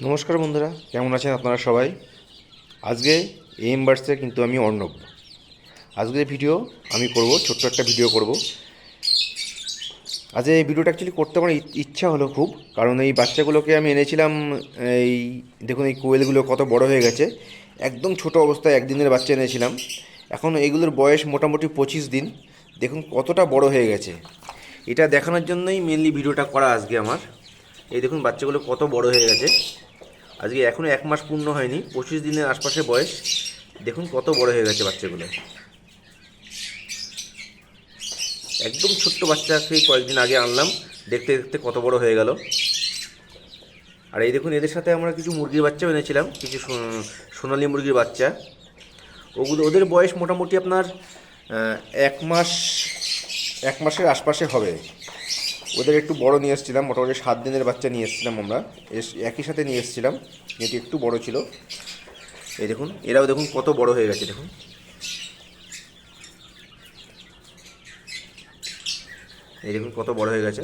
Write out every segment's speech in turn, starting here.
নমস্কার বন্ধুরা, কেমন আছেন আপনারা সবাই? আজকে এম বার্ডসে কিন্তু আমি অর্ণব। আজকের ভিডিও আমি করব, ছোট্ট একটা ভিডিও করব। আজ এই ভিডিওটা অ্যাকচুয়ালি করতে আমার ইচ্ছা হলো খুব, কারণ এই বাচ্চাগুলোকে আমি এনেছিলাম। এই দেখুন, এই কোয়েলগুলো কত বড় হয়ে গেছে। একদম ছোট অবস্থায় একদিনের বাচ্চা এনেছিলাম। এখন এইগুলোর বয়স মোটামুটি 25 দিন। দেখুন কতটা বড় হয়ে গেছে। এটা দেখানোর জন্যই মেনলি ভিডিওটা করা আজকে আমার। এই দেখুন বাচ্চাগুলো কত বড় হয়ে গেছে। আজকে এখনও 1 মাস পূর্ণ হয়নি, 25 দিনের আশপাশে বয়স। দেখুন কত বড় হয়ে গেছে বাচ্চাগুলো। একদম ছোট্ট বাচ্চাকে কয়েকদিন আগে আনলাম, দেখতে দেখতে কত বড় হয়ে গেল। আর এই দেখুন, এদের সাথে আমরা কিছু মুরগির বাচ্চা এনেছিলাম, কিছু সোনালি মুরগির বাচ্চা। ওদের বয়স মোটামুটি আপনার 1 মাস, 1 মাসের আশপাশে হবে। ওদের একটু বড় নিয়ে এসেছিলাম, মোটামুটি 7 দিনের বাচ্চা নিয়ে এসেছিলাম আমরা। একই সাথে নিয়ে এসেছিলাম, কিন্তু একটু বড় ছিল। এই দেখুন, এরাও দেখুন কত বড় হয়ে গেছে। দেখুন, এই দেখুন কত বড় হয়ে গেছে।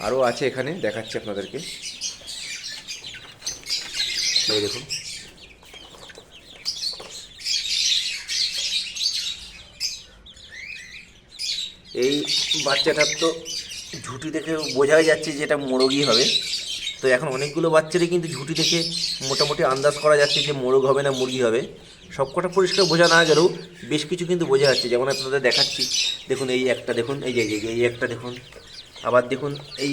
আরও আছে এখানে, দেখাচ্ছি আপনাদেরকে। এই দেখুন, এই বাচ্চাটার তো ঝুঁটি দেখে বোঝাই যাচ্ছে যে এটা মোরগই হবে। তো এখন অনেকগুলো বাচ্চারই কিন্তু ঝুঁটি দেখে মোটামুটি আন্দাজ করা যাচ্ছে যে মোরগ হবে না মুরগি হবে। সবকটা পরিষ্কার বোঝা না গেলেও বেশ কিছু কিন্তু বোঝা যাচ্ছে। যেমন আপনাদের দেখাচ্ছি, দেখুন এই একটা দেখুন, এই যে এই একটা দেখুন, আবার দেখুন এই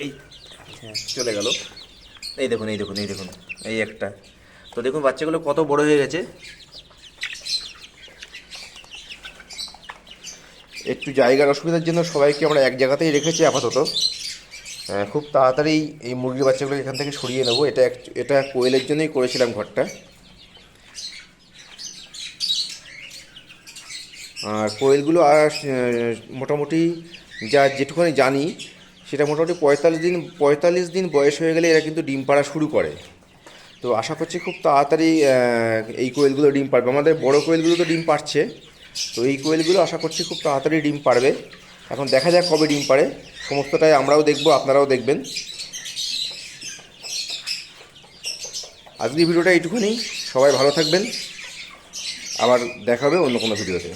এই হ্যাঁ চলে গেল। এই দেখুন, এই দেখুন, এই দেখুন, এই একটা। তো দেখুন বাচ্চাগুলো কত বড় হয়ে গেছে। একটু জায়গার অসুবিধার জন্য সবাইকে আমরা এক জায়গাতেই রেখেছি আপাতত। খুব তাড়াতাড়ি এই মুরগির বাচ্চাগুলো এখান থেকে সরিয়ে নেবো। এটা কোয়েলের জন্যই করেছিলাম ঘরটা। আর কোয়েলগুলো আর মোটামুটি যেটুকুনি জানি, সেটা মোটামুটি 45 দিন বয়স হয়ে গেলে এরা কিন্তু ডিম পাড়া শুরু করে। তো আশা করছি খুব তাড়াতাড়ি এই কোয়েলগুলো ডিম পারবে। আমাদের বড় কোয়েলগুলো তো ডিম পারছে, তো এই কোয়েলগুলো আশা করছি খুব তাড়াতাড়ি ডিম পারবে। এখন দেখা যাক কবে ডিম পারে। সমস্তটাই আমরাও দেখব, আপনারাও দেখবেন। আজকের ভিডিওটা এইটুকুনি। সবাই ভালো থাকবেন। আবার দেখা হবে অন্য কোনো ভিডিওতে।